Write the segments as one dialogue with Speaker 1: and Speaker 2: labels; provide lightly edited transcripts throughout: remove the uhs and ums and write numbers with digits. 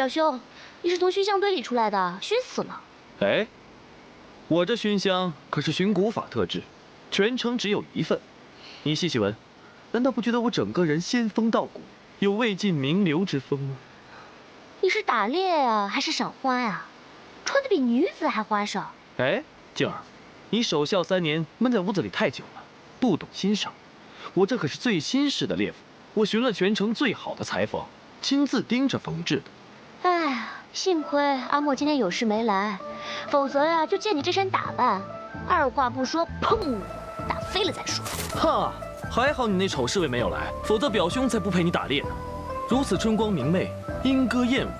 Speaker 1: 表兄，你是从熏香堆里出来的，熏死了。
Speaker 2: 哎，我这熏香可是寻古法特制，全程只有1份。你细细闻，难道不觉得我整个人仙风道骨，有魏晋名流之风吗？
Speaker 1: 你是打猎呀，还是赏花呀？穿的比女子还花哨。
Speaker 2: 哎，静儿，你守孝3年，闷在屋子里太久了，不懂欣赏。我这可是最新式的猎服，我寻了全城最好的裁缝，亲自盯着缝制的。
Speaker 1: 哎，幸亏阿莫今天有事没来，否则呀，就见你这身打扮，二话不说，砰，打飞了再说。
Speaker 2: 哈，还好你那丑侍卫没有来，否则表兄才不陪你打猎呢。如此春光明媚，莺歌燕舞，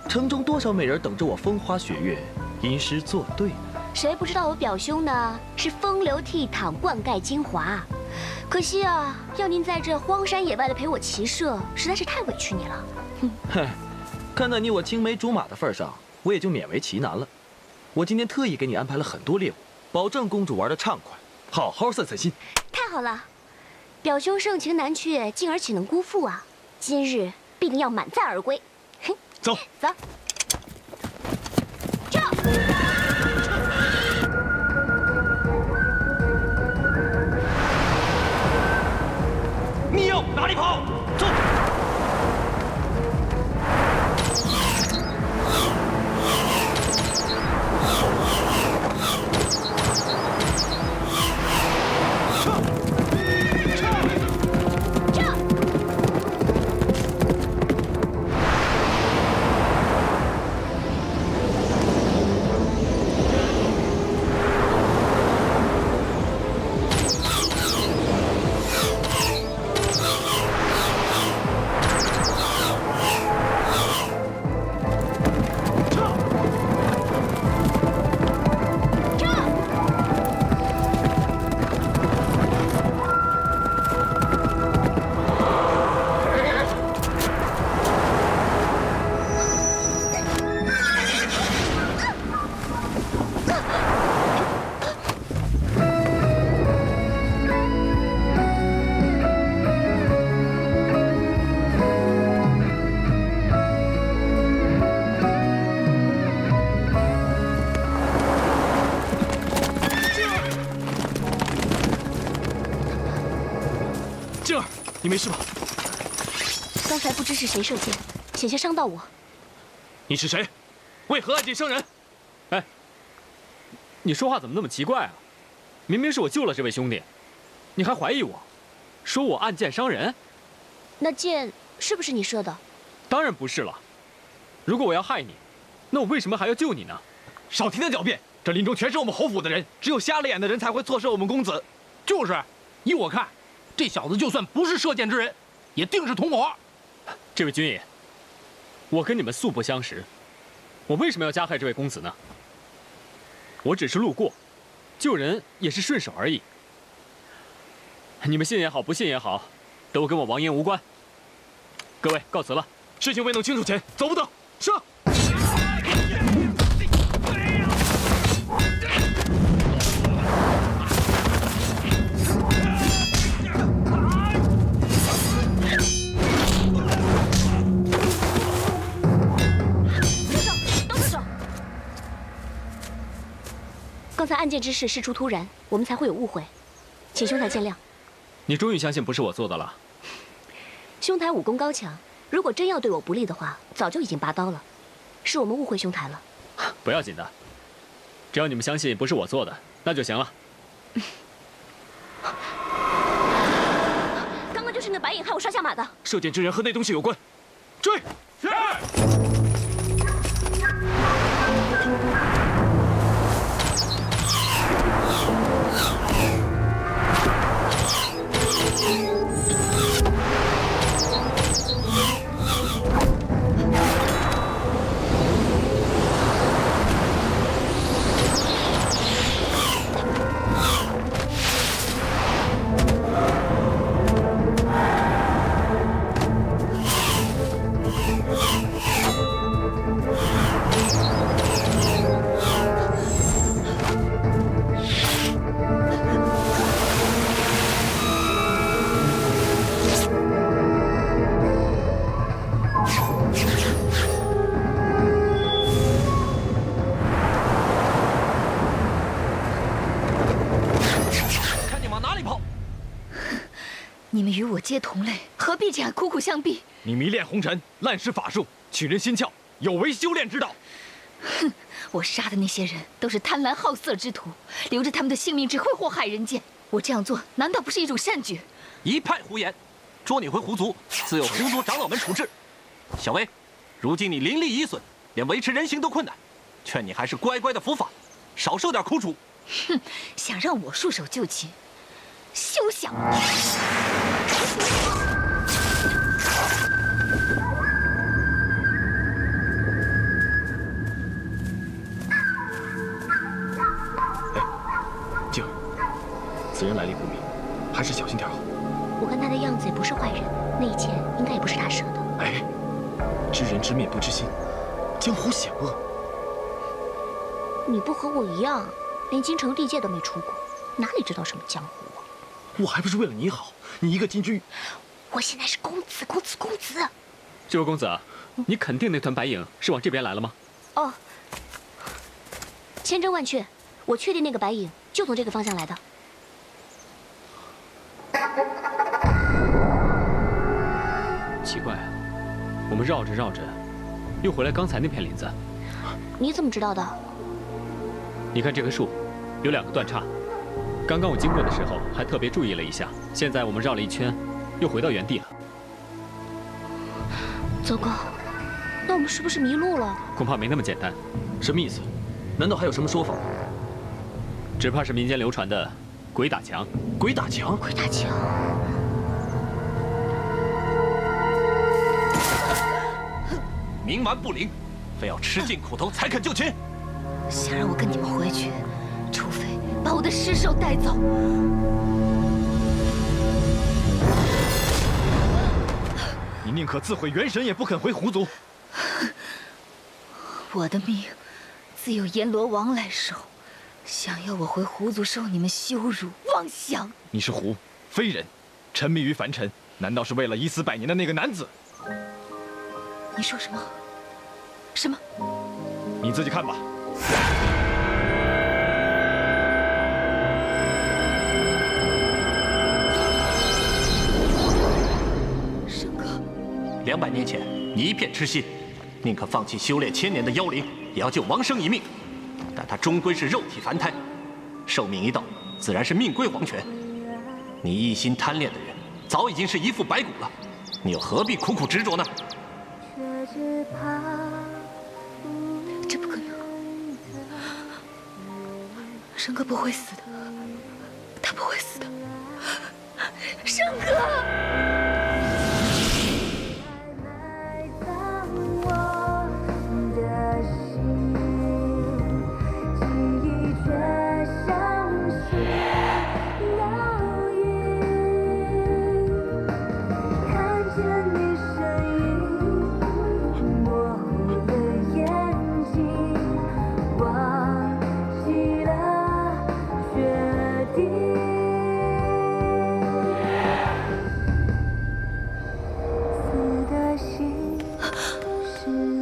Speaker 2: 城中多少美人等着我风花雪月，吟诗作对呢。
Speaker 1: 谁不知道我表兄呢？是风流倜傥，灌溉精华。可惜啊，要您在这荒山野外的陪我骑射，实在是太委屈你了。
Speaker 2: 哼，看在你我青梅竹马的份上，我也就勉为其难了。我今天特意给你安排了很多猎物，保证公主玩得畅快，好好散散心。
Speaker 1: 太好了，表兄盛情难却，静儿岂能辜负啊？今日必定要满载而归。哼，
Speaker 2: 走，
Speaker 1: 走。撤！
Speaker 2: 密钥哪里跑？走！静儿，你没事吧？
Speaker 1: 刚才不知是谁射箭，险些伤到我。
Speaker 2: 你是谁？为何暗箭伤人？
Speaker 3: 哎，你说话怎么那么奇怪啊？明明是我救了这位兄弟，你还怀疑我，说我暗箭伤人？
Speaker 1: 那箭是不是你射的？
Speaker 3: 当然不是了。如果我要害你，那我为什么还要救你呢？
Speaker 4: 少听他狡辩！这林中全是我们侯府的人，只有瞎了眼的人才会错射我们公子。就是，依我看，这小子就算不是射箭之人，也定是同伙。
Speaker 3: 这位军爷，我跟你们素不相识，我为什么要加害这位公子呢？我只是路过，救人也是顺手而已。你们信也好，不信也好，都跟我王爷无关。各位，告辞了。
Speaker 2: 事情未弄清楚前，走不得。射！
Speaker 1: 刚才暗箭之事事出突然，我们才会有误会，请兄台见谅。
Speaker 3: 你终于相信不是我做的了？
Speaker 1: 兄台武功高强，如果真要对我不利的话，早就已经拔刀了。是我们误会兄台了。
Speaker 3: 不要紧的，只要你们相信不是我做的，那就行了。
Speaker 1: 刚刚就是那白影害我摔下马的。
Speaker 2: 射箭之人和那东西有关，追！是。
Speaker 5: 你们与我皆同类，何必这样苦苦相逼？
Speaker 4: 你迷恋红尘，滥施法术，取人心窍，有违修炼之道。
Speaker 5: 哼！我杀的那些人都是贪婪好色之徒，留着他们的性命只会祸害人间。我这样做难道不是一种善举？
Speaker 6: 一派胡言！捉你回狐族，自有狐族长老们处置。小薇，如今你灵力已损，连维持人形都困难，劝你还是乖乖的伏法，少受点苦楚。
Speaker 5: 哼！想让我束手就擒，休想！
Speaker 4: 静儿，此人来历不明，还是小心点好。
Speaker 1: 我看他的样子也不是坏人，那一钱应该也不是他赊的。
Speaker 4: 哎，知人知面不知心，江湖险恶。
Speaker 1: 你不和我一样，连京城地界都没出过，哪里知道什么江湖啊？
Speaker 4: 我还不是为了你好，你一个金居。
Speaker 1: 我现在是公子，公子，公子。
Speaker 3: 这位公子，你肯定那团白影是往这边来了吗？
Speaker 1: 哦，千真万确，我确定那个白影就从这个方向来的。
Speaker 3: 奇怪啊，我们绕着绕着，又回来刚才那片林子。
Speaker 1: 你怎么知道的？
Speaker 3: 你看这棵树，有2个断叉。刚刚我经过的时候还特别注意了一下，现在我们绕了一圈，又回到原地了。
Speaker 1: 糟糕，那我们是不是迷路了？
Speaker 3: 恐怕没那么简单。
Speaker 2: 什么意思？难道还有什么说法？
Speaker 3: 只怕是民间流传的鬼打墙。
Speaker 2: 鬼打墙？
Speaker 1: 鬼打墙？
Speaker 6: 冥顽不灵，非要吃尽苦头才肯就擒。
Speaker 5: 想让我跟你们回去，除非把我的尸首带走。
Speaker 4: 你宁可自毁元神，也不肯回狐族。
Speaker 5: 我的命自有阎罗王来收，想要我回狐族受你们羞辱，妄想！
Speaker 4: 你是狐，非人，沉迷于凡尘，难道是为了已死100年的那个男子？
Speaker 5: 你说什么？什么？
Speaker 4: 你自己看吧。
Speaker 5: 申哥
Speaker 6: ，200年前你一片痴心，宁可放弃修炼1000年的妖灵，也要救王生一命。但他终归是肉体凡胎，寿命一到，自然是命归黄泉。你一心贪恋的人，早已经是一副白骨了，你又何必苦苦执着呢？
Speaker 5: 这不可能，申哥不会死的，他不会死的，申哥。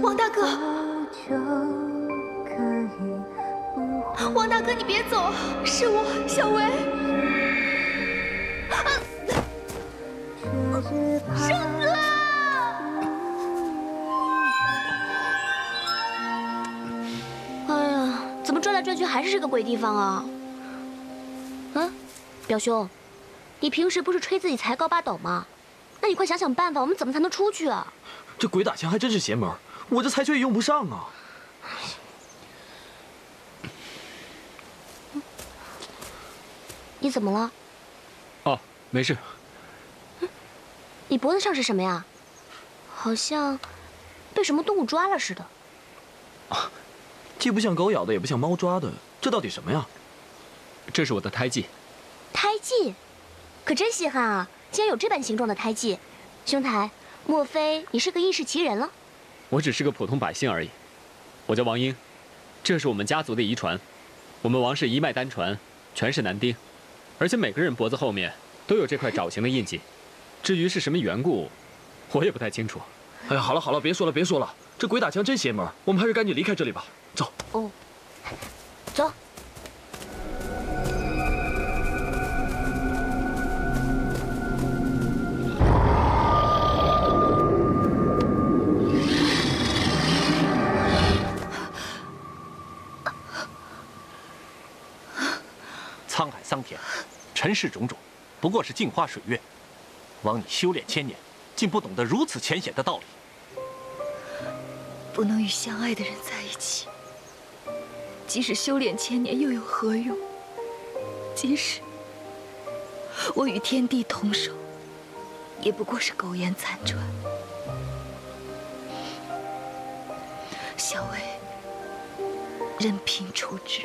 Speaker 5: 王大哥，王大哥，你别走，是我，小薇。生哥！
Speaker 1: 哎呀，怎么转来转去还是这个鬼地方啊？嗯，表兄，你平时不是吹自己才高8斗吗？那你快想想办法，我们怎么才能出去啊？
Speaker 2: 这鬼打墙还真是邪门，我这才却也用不上啊！
Speaker 1: 你怎么了？
Speaker 3: 哦，没事。
Speaker 1: 你脖子上是什么呀？好像被什么动物抓了似的。
Speaker 2: 既不像狗咬的，也不像猫抓的，这到底什么呀？
Speaker 3: 这是我的胎记。
Speaker 1: 胎记？可真稀罕啊！竟然有这般形状的胎记。兄台，莫非你是个异世奇人了？
Speaker 3: 我只是个普通百姓而已。我叫王英，这是我们家族的遗传。我们王氏一脉单传，全是男丁，而且每个人脖子后面都有这块爪形的印记。至于是什么缘故，我也不太清楚。
Speaker 2: 哎呀，好了好了，别说了别说了，这鬼打墙真邪门，我们还是赶紧离开这里吧。走。
Speaker 1: 哦，走。
Speaker 6: 沧海桑田，尘世种种，不过是镜花水月。枉你修炼千年，竟不懂得如此浅显的道理。
Speaker 5: 不能与相爱的人在一起，即使修炼千年又有何用？即使我与天地同守，也不过是苟延残喘。小薇，任凭处置。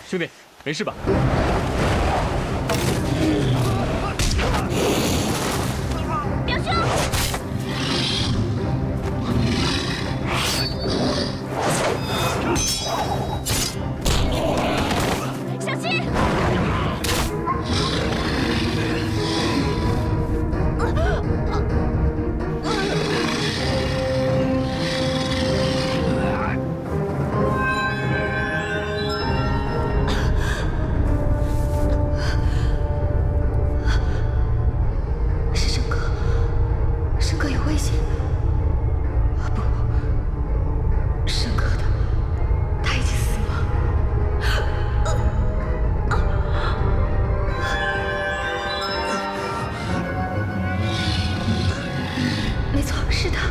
Speaker 3: 兄弟，没事吧？
Speaker 1: 表兄，小心！
Speaker 5: 是申哥，申哥有危险。不，申哥的，他已经死了。没错，是他。